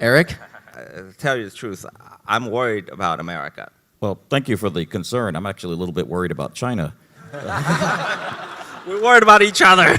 Eric? To tell you the truth, I'm worried about America. Well, thank you for the concern. I'm actually a little bit worried about China. We're worried about each other.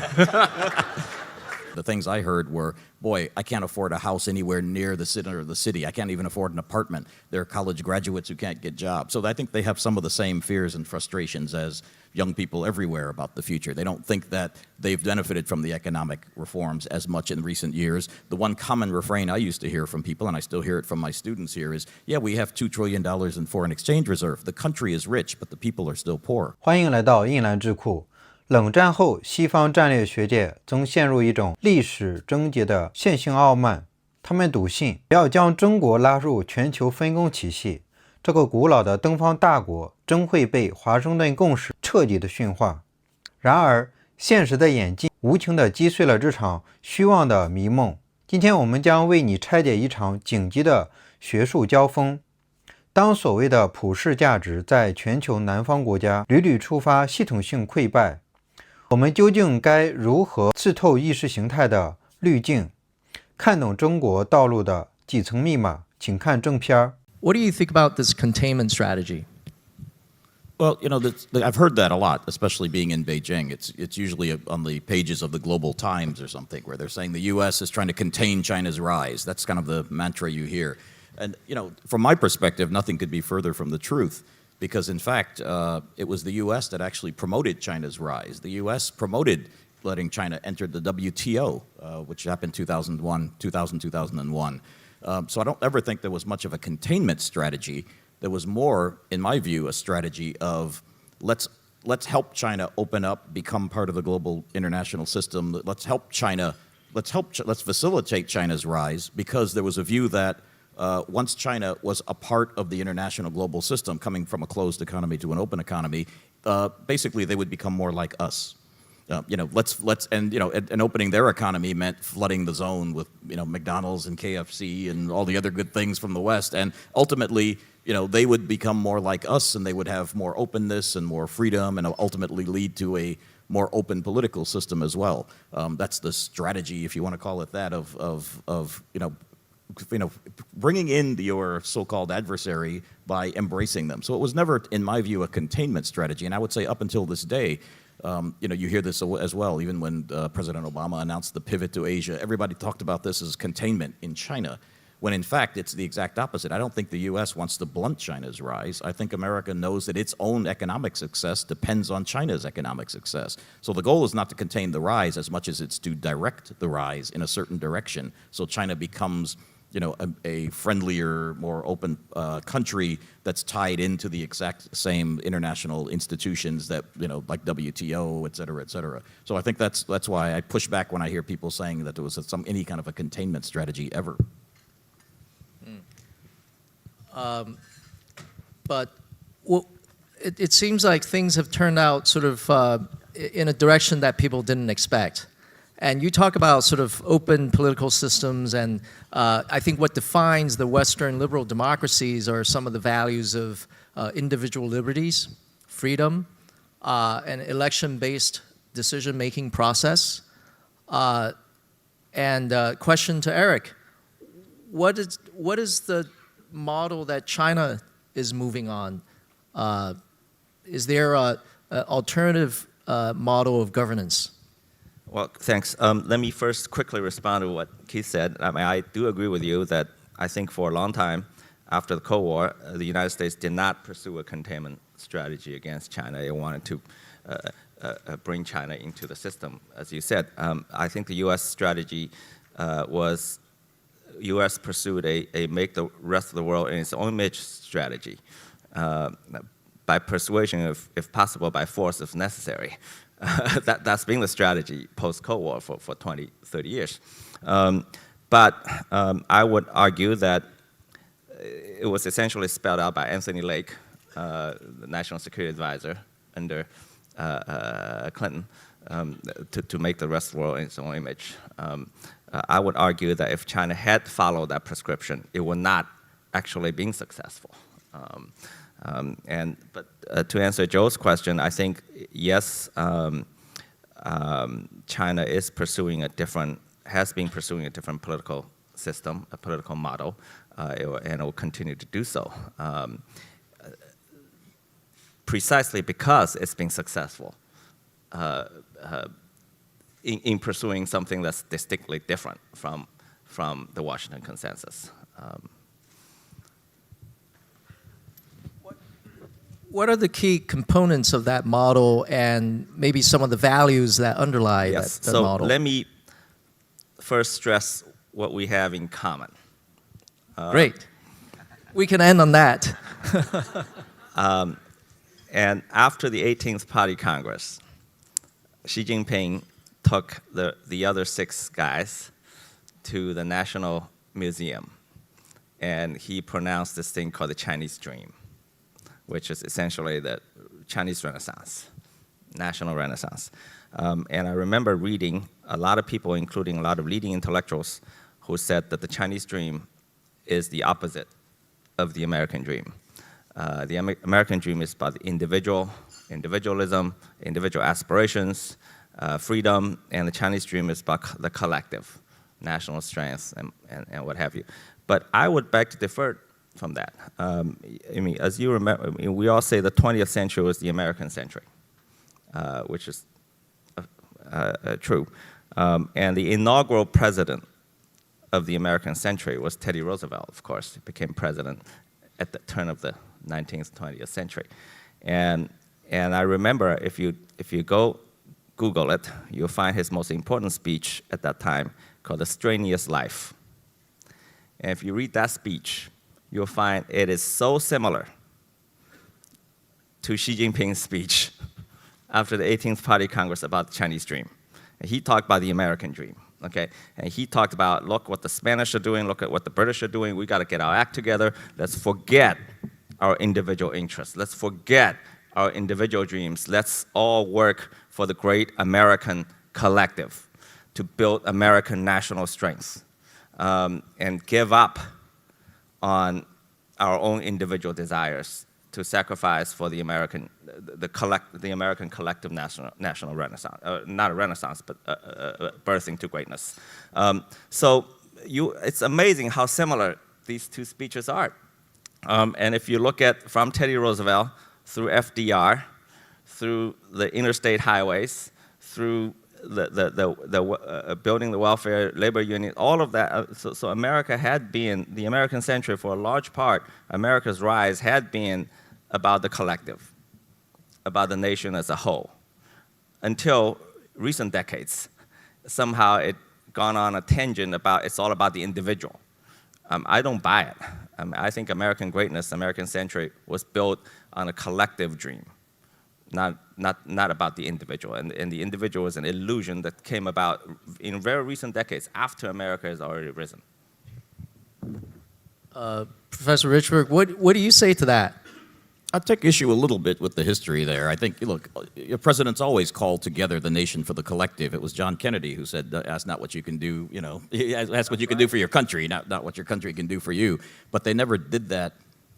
The things I heard were, boy, I can't afford a house anywhere near the center of the city. I can't even afford an apartment. There are college graduates who can't get jobs. So I think they have some of the same fears and frustrations as young people everywhere about the future. They don't think that they've benefited from the economic reforms as much in recent years. The one common refrain I used to hear from people, and I still hear it from my students here, is, yeah, we have $2 trillion in foreign exchange reserve. The country is rich, but the people are still poor. 欢迎来到胤蓝智库。冷战后，西方战略学界曾陷入一种历史终结的线性傲慢。他们笃信，要将中国拉入全球分工体系，这个古老的东方大国终会被华盛顿共识彻底的驯化。然而，现实的演进无情地击碎了这场虚妄的迷梦。今天我们将为你拆解一场顶级的学术交锋。当所谓的普世价值在全球南方国家屡屡触发系统性溃败，我们究竟该如何刺透意识形态的滤镜，看懂中国道路的底层密码？请看正片。What do you think about this containment strategy? Well, you know, I've heard that a lot, especially being in Beijing. It's usually on the pages of the Global Times or something, where they're saying the U.S. is trying to contain China's rise. That's kind of the mantra you hear. And, you know, from my perspective, nothing could be further from the truth. Because, in fact, it was the U.S. that actually promoted China's rise. The U.S. promoted letting China enter the WTO, which happened 2001. So I don't ever think there was much of a containment strategy. There was more, in my view, a strategy of let's help China open up, become part of the global international system. Let's facilitate China's rise, because there was a view that once China was a part of the international global system, coming from a closed economy to an open economy, basically they would become more like us. And opening their economy meant flooding the zone with, McDonald's and KFC and all the other good things from the West. And ultimately, they would become more like us, and they would have more openness and more freedom, and ultimately lead to a more open political system as well. That's the strategy, if you want to call it that, of bringing in your so-called adversary by embracing them. So it was never, in my view, a containment strategy. And I would say up until this day, you hear this as well. Even when President Obama announced the pivot to Asia, everybody talked about this as containment in China, when in fact it's the exact opposite. I don't think the U.S. wants to blunt China's rise. I think America knows that its own economic success depends on China's economic success. So the goal is not to contain the rise as much as it's to direct the rise in a certain direction, so China becomes a friendlier, more open country that's tied into the exact same international institutions that, like WTO, et cetera, et cetera. So I think that's why I push back when I hear people saying that there was any kind of a containment strategy ever. But it seems like things have turned out sort of in a direction that people didn't expect. And you talk about sort of open political systems, and I think what defines the Western liberal democracies are some of the values of individual liberties, freedom, an election-based decision-making process. And question to Eric, what is the model that China is moving on? Is there an alternative model of governance? Well, thanks. Let me first quickly respond to what Keith said. I do agree with you that I think for a long time after the Cold War, the United States did not pursue a containment strategy against China. It wanted to bring China into the system. As you said, I think the U.S. strategy was U.S. pursued a make the rest of the world in its own image strategy by persuasion, if possible, by force if necessary. That's been the strategy post-Cold War for 20, 30 years. But I would argue that it was essentially spelled out by Anthony Lake, the National Security Advisor under Clinton, to make the rest of the world in its own image. I would argue that if China had followed that prescription, it would not actually been successful. But to answer Joe's question, I think yes, China is pursuing has been pursuing a different political system, a political model, and it will continue to do so. Precisely because it's been successful in pursuing something that's distinctly different from the Washington consensus. What are the key components of that model and maybe some of the values that underlie that model? So let me first stress what we have in common. Great. We can end on that. And after the 18th Party Congress, Xi Jinping took the other 6 guys to the National Museum, and he pronounced this thing called the Chinese Dream, which is essentially the Chinese Renaissance, national Renaissance. And I remember reading a lot of people, including a lot of leading intellectuals, who said that the Chinese Dream is the opposite of the American Dream. The American Dream is about the individualism, individual aspirations, freedom, and the Chinese Dream is about the collective, national strength, and what have you. But I would beg to differ from that. I mean, as you remember, we all say the 20th century was the American century, which is true. And the inaugural president of the American century was Teddy Roosevelt, of course. He became president at the turn of the 19th, 20th century. And I remember, if you go Google it, you'll find his most important speech at that time called The Strenuous Life. And if you read that speech, you'll find it is so similar to Xi Jinping's speech after the 18th Party Congress about the Chinese Dream. And he talked about the American Dream, okay? And he talked about, look what the Spanish are doing, look at what the British are doing, we gotta get our act together, let's forget our individual interests, let's forget our individual dreams, let's all work for the great American collective to build American national strength and give up on our own individual desires to sacrifice for the American, the American collective national renaissance, not a renaissance, but birthing to greatness. So it's amazing how similar these two speeches are. And if you look at from Teddy Roosevelt through FDR, through the interstate highways, through the building the welfare, labor union, all of that. So America had been, the American century for a large part, America's rise had been about the collective, about the nation as a whole. Until recent decades, somehow it gone on a tangent about, it's all about the individual. I don't buy it. I think American greatness, American century, was built on a collective dream. Not about the individual. And the individual is an illusion that came about in very recent decades after America has already risen. Professor Richburg, what do you say to that? I take issue a little bit with the history there. I think, look, your presidents always called together the nation for the collective. It was John Kennedy who said, ask not what you can do, you know, ask what you can do for your country, not what your country can do for you. But they never did that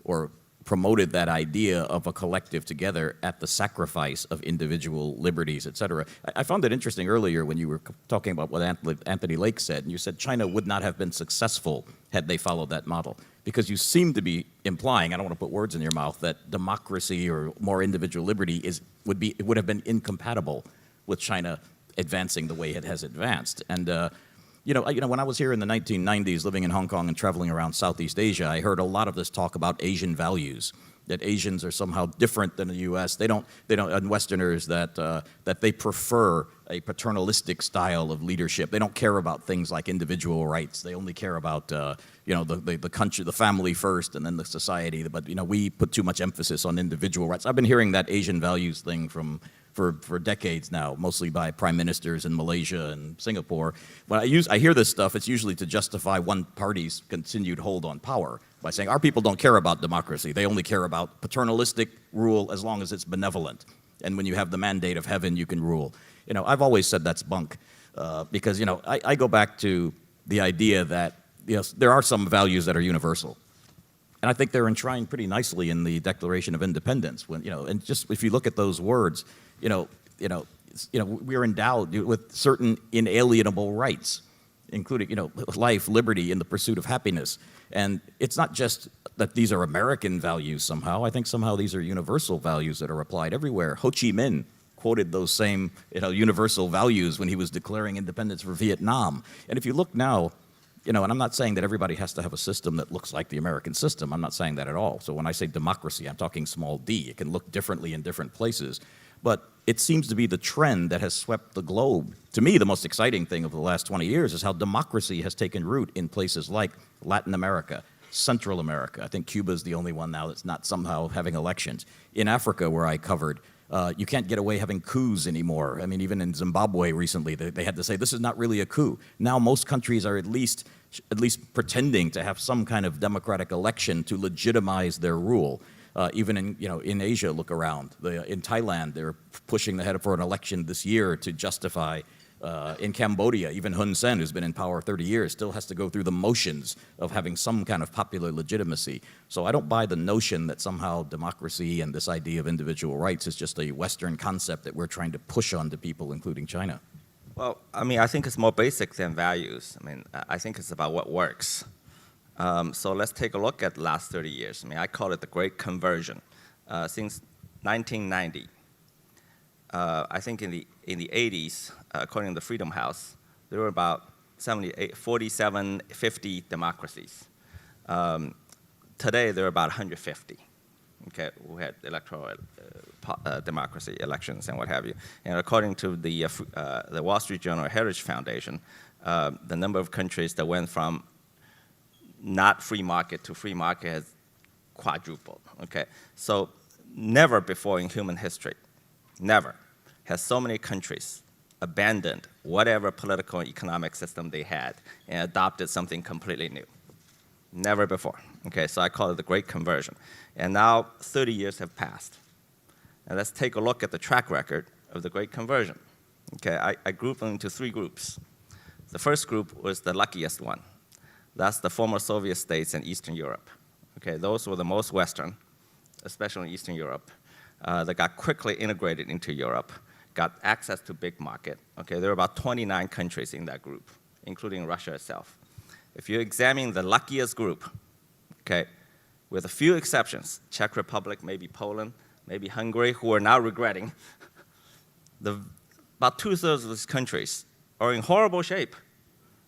or promoted that idea of a collective together at the sacrifice of individual liberties, et cetera. I found it interesting earlier when you were talking about what Anthony Lake said, and you said China would not have been successful had they followed that model. Because you seem to be implying, I don't want to put words in your mouth, that democracy or more individual liberty would have been incompatible with China advancing the way it has advanced. And when I was here in the 1990s, living in Hong Kong and traveling around Southeast Asia, I heard a lot of this talk about Asian values, that Asians are somehow different than the U.S. And Westerners, that they prefer a paternalistic style of leadership. They don't care about things like individual rights. They only care about the country, the family first, and then the society. But we put too much emphasis on individual rights. I've been hearing that Asian values thing for decades now, mostly by prime ministers in Malaysia and Singapore. When I hear this stuff, it's usually to justify one party's continued hold on power by saying our people don't care about democracy. They only care about paternalistic rule as long as it's benevolent. And when you have the mandate of heaven, you can rule. I've always said that's bunk because, I go back to the idea that there are some values that are universal. And I think they're enshrined pretty nicely in the Declaration of Independence. And just if you look at those words, we're endowed with certain inalienable rights. including, life, liberty, and the pursuit of happiness. And it's not just that these are American values somehow. I think somehow these are universal values that are applied everywhere. Ho Chi Minh quoted those same, universal values when he was declaring independence for Vietnam. And if you look now, and I'm not saying that everybody has to have a system that looks like the American system. I'm not saying that at all. So when I say democracy, I'm talking small d. It can look differently in different places. But it seems to be the trend that has swept the globe. To me, the most exciting thing of the last 20 years is how democracy has taken root in places like Latin America, Central America. I think Cuba is the only one now that's not somehow having elections. In Africa, where I covered, you can't get away having coups anymore. I mean, even in Zimbabwe recently, they had to say, this is not really a coup. Now most countries are at least pretending to have some kind of democratic election to legitimize their rule. Even in Asia, look around. In Thailand, they're pushing ahead for an election this year to justify. In Cambodia, even Hun Sen, who's been in power 30 years, still has to go through the motions of having some kind of popular legitimacy. So I don't buy the notion that somehow democracy and this idea of individual rights is just a Western concept that we're trying to push onto people, including China. Well, I think it's more basic than values. I think it's about what works. So let's take a look at the last 30 years. I call it the Great Conversion. Since 1990, I think in the 80s, according to the Freedom House, there were about 47, 50 democracies. Today, there are about 150. Okay, we had electoral democracy elections and what have you. And according to the Wall Street Journal Heritage Foundation, the number of countries that went from not free market to free market has quadrupled. Okay, so never before in human history, never has so many countries abandoned whatever political and economic system they had and adopted something completely new. Never before. Okay, so I call it the Great Conversion. And now 30 years have passed. And let's take a look at the track record of the Great Conversion. Okay, I grouped them into three groups. The first group was the luckiest one. That's the former Soviet states in Eastern Europe. Okay, those were the most Western, especially in Eastern Europe. That got quickly integrated into Europe, got access to big market. Okay, there are about 29 countries in that group, including Russia itself. If you examine the luckiest group, okay, with a few exceptions, Czech Republic, maybe Poland, maybe Hungary, who are now regretting, about 2/3 of these countries are in horrible shape.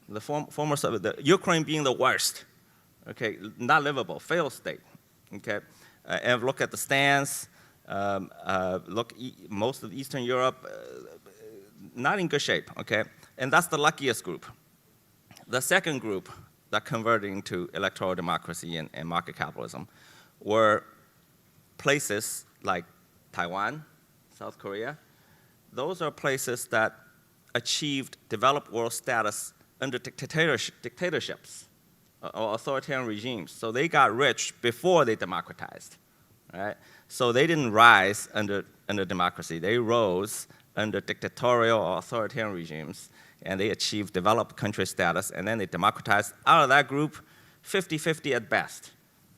The former Soviet, the Ukraine being the worst, okay, not livable, failed state, okay. And look at the stance. Most of Eastern Europe, not in good shape, okay? And that's the luckiest group. The second group that converted into electoral democracy and market capitalism were places like Taiwan, South Korea. Those are places that achieved developed world status under dictatorships or authoritarian regimes. So they got rich before they democratized, right? So they didn't rise under democracy. They rose under dictatorial or authoritarian regimes, and they achieved developed country status, and then they democratized. Out of that group, 50-50 at best.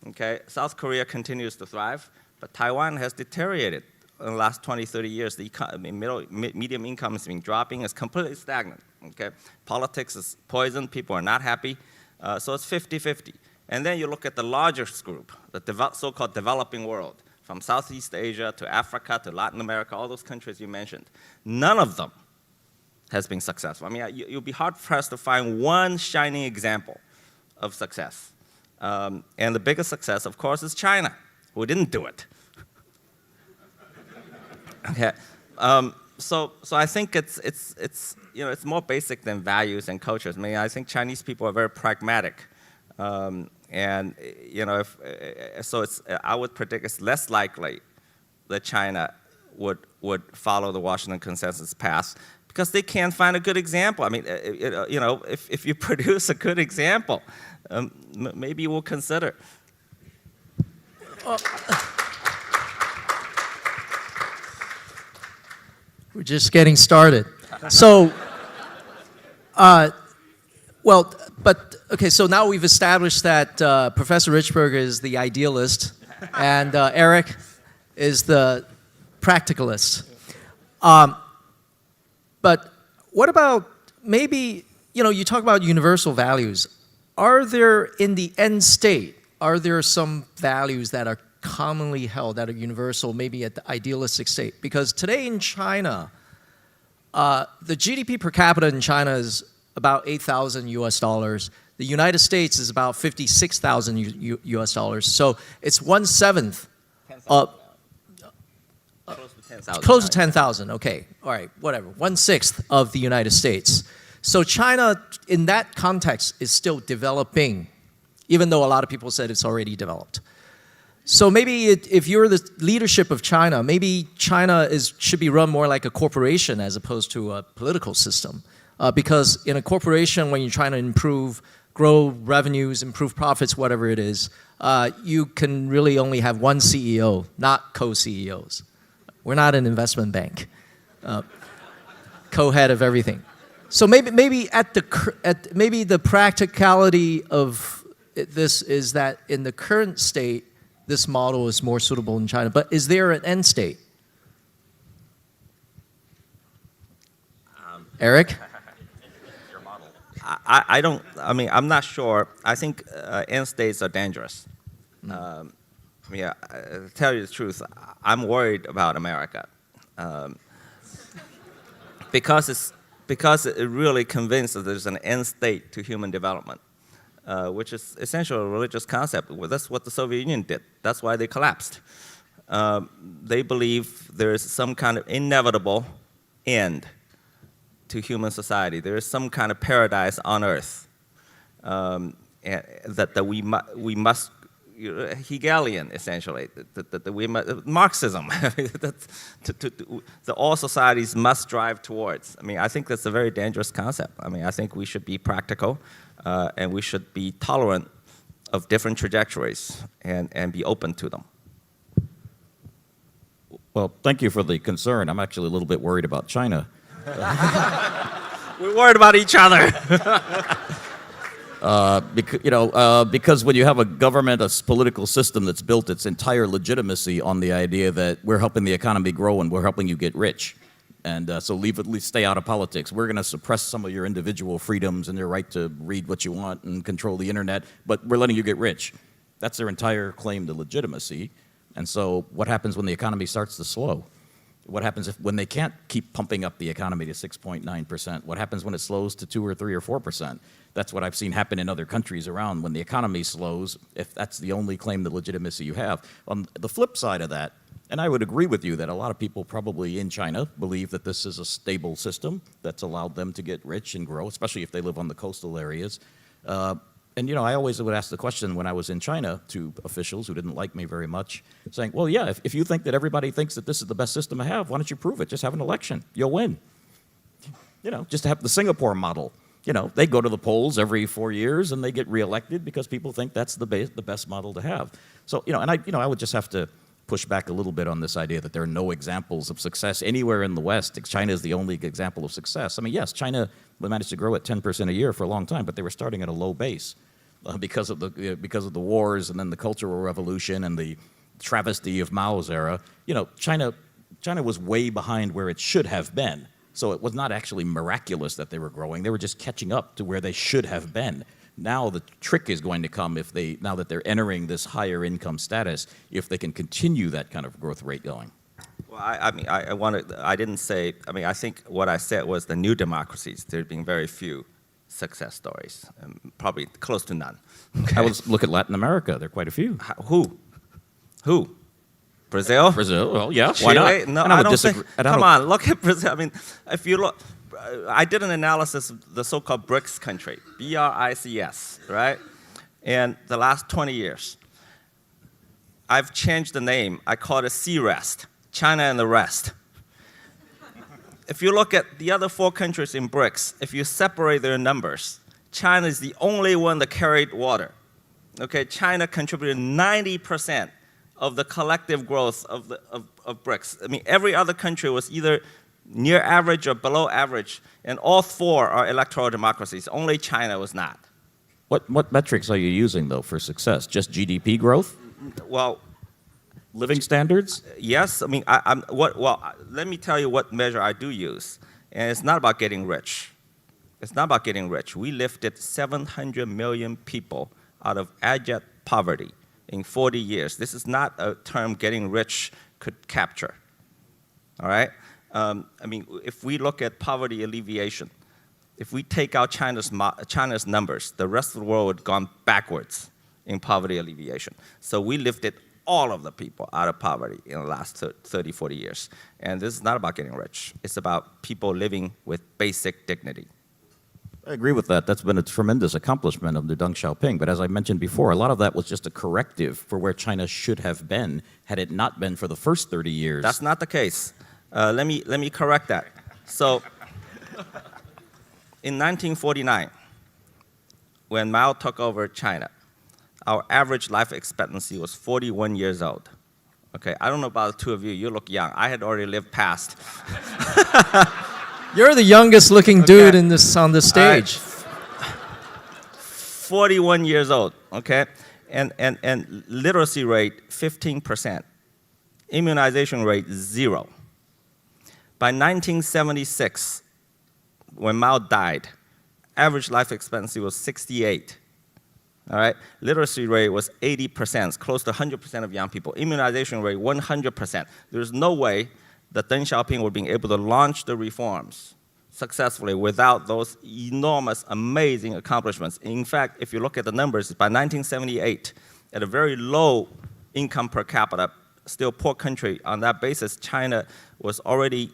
Okay? South Korea continues to thrive, but Taiwan has deteriorated in the last 20, 30 years. The medium income has been dropping. It's completely stagnant. Okay? Politics is poison. People are not happy. So it's 50-50. And then you look at the largest group, the so-called developing world, from Southeast Asia to Africa to Latin America, all those countries you mentioned. None of them has been successful. You'll be hard-pressed to find one shining example of success. And the biggest success, of course, is China, who didn't do it. Okay. So I think it's more basic than values and cultures. I think Chinese people are very pragmatic. And I would predict it's less likely that China would follow the Washington Consensus path because they can't find a good example. If you produce a good example, maybe we'll consider. We're just getting started. So, okay, so now we've established that Professor Richburg is the idealist and Eric is the practicalist. But what about maybe you talk about universal values. Are there, in the end state, are there some values that are commonly held that are universal, maybe at the idealistic state? Because today in China, the GDP per capita in China is about 8,000 US dollars. The United States is about 56,000 US dollars. So it's 1/7. Close to 10,000. Close to 10,000, okay. All right, whatever. 1/6 of the United States. So China, in that context, is still developing, even though a lot of people said it's already developed. So maybe if you're the leadership of China, maybe China should be run more like a corporation as opposed to a political system. Because in a corporation, when you're trying to improve, grow revenues, improve profits, whatever it is, you can really only have one CEO, not co-CEOs. We're not an investment bank, co-head of everything. So maybe maybe the practicality of this is that in the current state, this model is more suitable in China. But is there an end state? Eric? I'm not sure. I think end states are dangerous. To tell you the truth, I'm worried about America. Because it really convinced that there's an end state to human development, which is essentially a religious concept. Well, that's what the Soviet Union did. That's why they collapsed. They believe there is some kind of inevitable end to human society. There is some kind of paradise on earth that we must, Hegelian essentially, that we must, Marxism, that all societies must strive towards. I think that's a very dangerous concept. I think we should be practical and we should be tolerant of different trajectories and be open to them. Well, thank you for the concern. I'm actually a little bit worried about China. We're worried about each other. Because when you have a government, a political system that's built its entire legitimacy on the idea that we're helping the economy grow and we're helping you get rich, and so stay out of politics. We're going to suppress some of your individual freedoms and your right to read what you want and control the internet, but we're letting you get rich. That's their entire claim to legitimacy. And so what happens when the economy starts to slow? What happens when they can't keep pumping up the economy to 6.9%? What happens when it slows to 2 or 3 or 4%? That's what I've seen happen in other countries around. When the economy slows, if that's the only claim to legitimacy you have. On the flip side of that, and I would agree with you that a lot of people probably in China believe that this is a stable system that's allowed them to get rich and grow, especially if they live on the coastal areas. I always would ask the question when I was in China to officials who didn't like me very much, saying, well, yeah, if you think that everybody thinks that this is the best system to have, why don't you prove it? Just have an election. You'll win. Just have the Singapore model. They go to the polls every 4 years and they get reelected because people think that's the best model to have. So, I would just have to push back a little bit on this idea that there are no examples of success anywhere in the West. China is the only example of success. Yes, China managed to grow at 10% a year for a long time, but they were starting at a low base because of the wars and then the Cultural Revolution and the travesty of Mao's era. China was way behind where it should have been. So it was not actually miraculous that they were growing. They were just catching up to where they should have been. Now the trick is going to come now that they're entering this higher income status, if they can continue that kind of growth rate going. Well, I didn't say, I think what I said was the new democracies, there have been very few success stories, probably close to none. Okay. I would look at Latin America. There are quite a few. Who? Brazil? Brazil, well, yeah, Chile? why not? No, and I don't think, come on, look at Brazil. If you look, I did an analysis of the so-called BRICS country, BRICS, right? And the last 20 years, I've changed the name. I call it C-Rest, China and the rest. If you look at the other 4 countries in BRICS, if you separate their numbers, China is the only one that carried water. Okay, China contributed 90% of the collective growth of BRICS. Every other country was either near average or below average, and all 4 are electoral democracies. Only China was not. What metrics are you using, though, for success? Just GDP growth? Well, living standards? Yes. Let me tell you what measure I do use. And it's not about getting rich. It's not about getting rich. We lifted 700 million people out of abject poverty in 40 years. This is not a term getting rich could capture. All right? I mean, if we look at poverty alleviation, if we take out China's numbers, the rest of the world would have gone backwards in poverty alleviation. So we lifted all of the people out of poverty in the last 30, 40 years. And this is not about getting rich. It's about people living with basic dignity. I agree with that. That's been a tremendous accomplishment of the Deng Xiaoping. But as I mentioned before, a lot of that was just a corrective for where China should have been had it not been for the first 30 years. That's not the case. Let me correct that. So in 1949, when Mao took over China, our average life expectancy was 41 years old. Okay, I don't know about the two of you. You look young. I had already lived past. You're the youngest looking dude in this, on the stage. 41 years old, okay? And literacy rate, 15%. Immunization rate, 0. By 1976, when Mao died, average life expectancy was 68. All right? Literacy rate was 80%, close to 100% of young people. Immunization rate, 100%. There's no way that Deng Xiaoping would be able to launch the reforms successfully without those enormous, amazing accomplishments. In fact, if you look at the numbers, by 1978, at a very low income per capita, still poor country, on that basis, China was already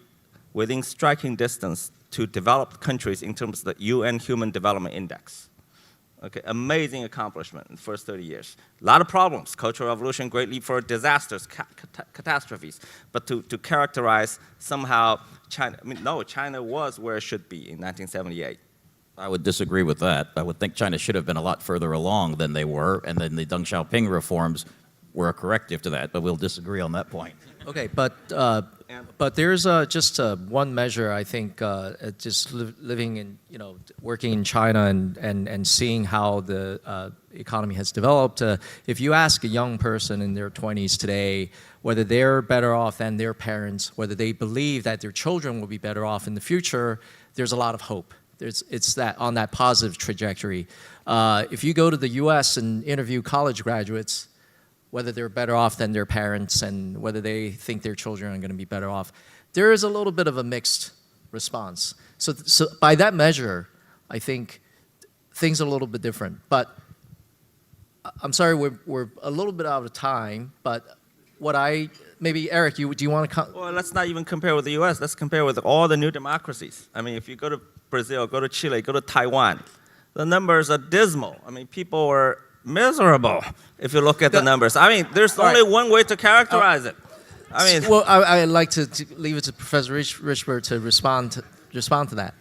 within striking distance to developed countries in terms of the UN Human Development Index. Okay, amazing accomplishment in the first 30 years. A lot of problems, Cultural Revolution, Great Leap Forward, disasters, catastrophes. But to characterize somehow China, I mean, no, China was where it should be in 1978. I would disagree with that. I would think China should have been a lot further along than they were, and then the Deng Xiaoping reforms were a corrective to that, but we'll disagree on that point. Okay, but there's just one measure, I think, just living in, working in China and seeing how the economy has developed. If you ask a young person in their 20s today whether they're better off than their parents, whether they believe that their children will be better off in the future, there's a lot of hope. It's that on that positive trajectory. If you go to the U.S. and interview college graduates, whether they're better off than their parents and whether they think their children are going to be better off, there is a little bit of a mixed response. So by that measure, I think things are a little bit different. But I'm sorry, we're a little bit out of time, but maybe Eric, do you want to Well, let's not even compare with the U.S. Let's compare with all the new democracies. I mean, if you go to Brazil, go to Chile, go to Taiwan, the numbers are dismal. I mean, people are miserable if you look at the numbers. I mean, there's only one way to characterize it. I mean, well, I'd like to leave it to Professor Richburg to respond to that.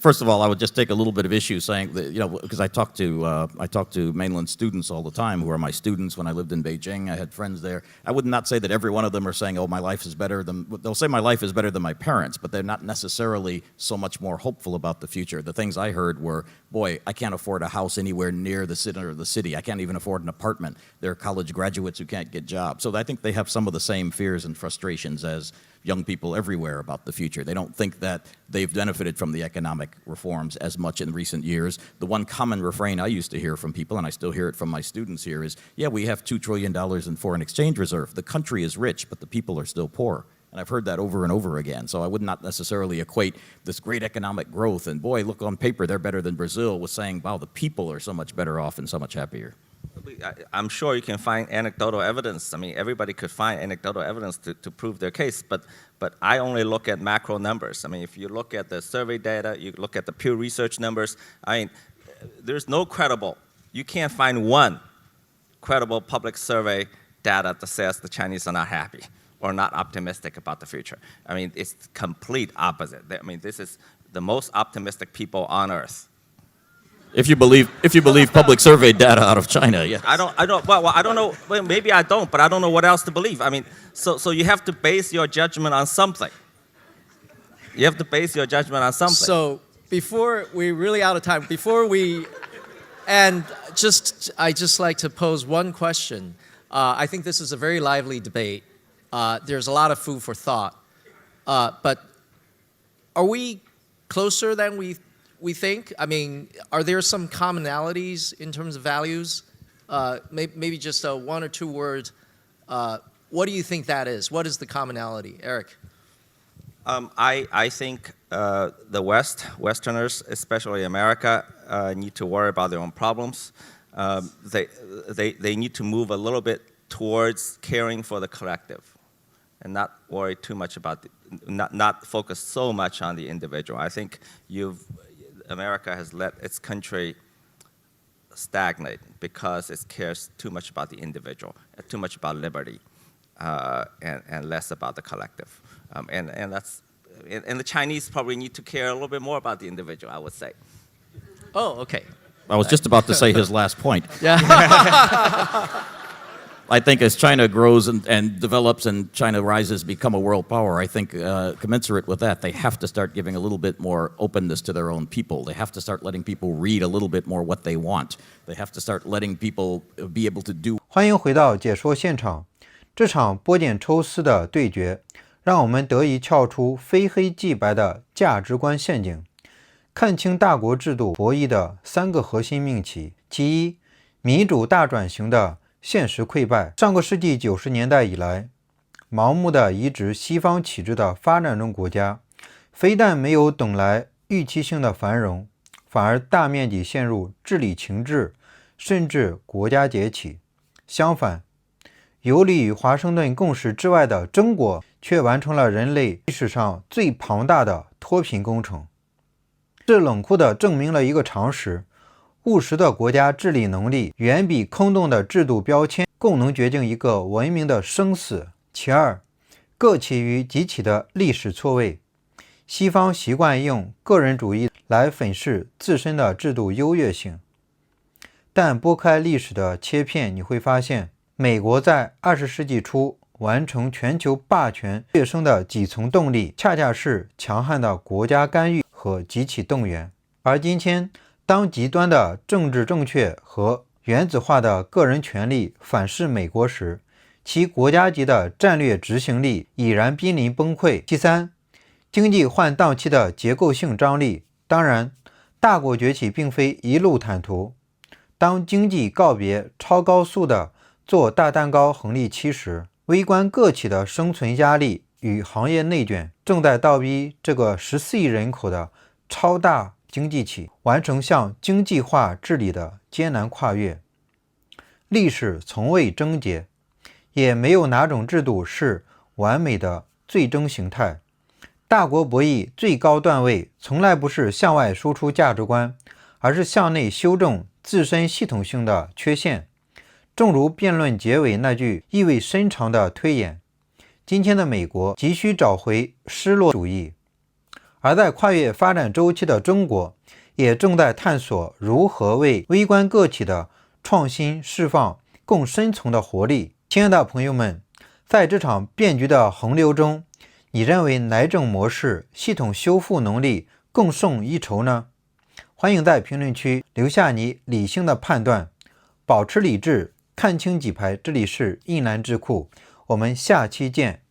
First of all, I would just take a little bit of issue saying that, because I talk to mainland students all the time who are my students. When I lived in Beijing, I had friends there. I would not say that every one of them are saying, oh, my life is better than, they'll say my life is better than my parents, but they're not necessarily so much more hopeful about the future. The things I heard were, boy, I can't afford a house anywhere near the center of the city. I can't even afford an apartment. There are college graduates who can't get jobs. So I think they have some of the same fears and frustrations as young people everywhere about the future. They don't think that they've benefited from the economic reforms as much in recent years. The one common refrain I used to hear from people, and I still hear it from my students here, is, yeah, we have $2 trillion in foreign exchange reserve. The country is rich, but the people are still poor. And I've heard that over and over again. So I would not necessarily equate this great economic growth and, boy, look, on paper they're better than Brazil, with saying, wow, the people are so much better off and so much happier. I'm sure you can find anecdotal evidence. I mean, everybody could find anecdotal evidence to prove their case, but I only look at macro numbers. I mean, if you look at the survey data, you look at the Pew Research numbers, I mean, there's no credible, you can't find one credible public survey data that says the Chinese are not happy or not optimistic about the future. I mean, it's complete opposite. I mean, this is the most optimistic people on earth. If you believe public survey data out of China, yeah. I don't know. Well, maybe I don't, but I don't know what else to believe. I mean, so you have to base your judgment on something. You have to base your judgment on something. So before we're really out of time, I just like to pose one question. I think this is a very lively debate. There's a lot of food for thought. But are we closer than we we think? I mean, are there some commonalities in terms of values? Maybe just a one or two word. What do you think that is? What is the commonality, Eric? I think the Westerners, especially America, need to worry about their own problems. They need to move a little bit towards caring for the collective, and not worry too much about not focus so much on the individual. I think America has let its country stagnate because it cares too much about the individual, too much about liberty, and less about the collective. And the Chinese probably need to care a little bit more about the individual, I would say. Oh, okay. I was just about to say his last point. Yeah. I think as China grows and develops and China rises, become a world power, I think commensurate with that, they have to start giving a little bit more openness to their own people. They have to start letting people read a little bit more what they want. They have to start letting people be able to do. 欢迎回到解说现场。这场剥茧抽丝的对决，让我们得以撬出非黑即白的价值观陷阱，看清大国制度博弈的3个核心命题。其一，民主大转型的现实溃败。上个世纪90年代以来，盲目的移植西方体制的发展中国家，非但没有等来预期性的繁荣，反而大面积陷入治理停滞，甚至国家崛起。相反，游离于华盛顿共识之外的中国，却完成了人类历史上最庞大的脱贫工程。这冷酷地证明了一个常识：务实的国家治理能力远比空洞的制度标签更能决定一个文明的生死。其二，各起于几起的历史错位。西方习惯用个人主义来粉饰自身的制度优越性，但拨开历史的切片，你会发现美国在20世纪初完成全球霸权跃升的底层动力，恰恰是强悍的国家干预和集体动员。而今天，当极端的政治正确和原子化的个人权利反噬美国时，其国家级的战略执行力已然濒临崩溃。第三，经济换档期的结构性张力。当然，大国崛起并非一路坦途。当经济告别超高速的做大蛋糕红利期时，微观个体的生存压力与行业内卷正在倒逼这个14亿人口的超大经济体完成向经济化治理的艰难跨越。历史从未终结，也没有哪种制度是完美的最终形态。大国博弈最高段位从来不是向外输出价值观，而是向内修正自身系统性的缺陷。正如辩论结尾那句意味深长的推演，今天的美国急需找回失落主义，而在跨越发展周期的中国，也正在探索如何为微观个体的创新释放更深层的活力。亲爱的朋友们，在这场变局的洪流中，你认为哪种模式系统修复能力更胜一筹呢？欢迎在评论区留下你理性的判断，保持理智，看清几排。这里是胤蓝智库，我们下期见。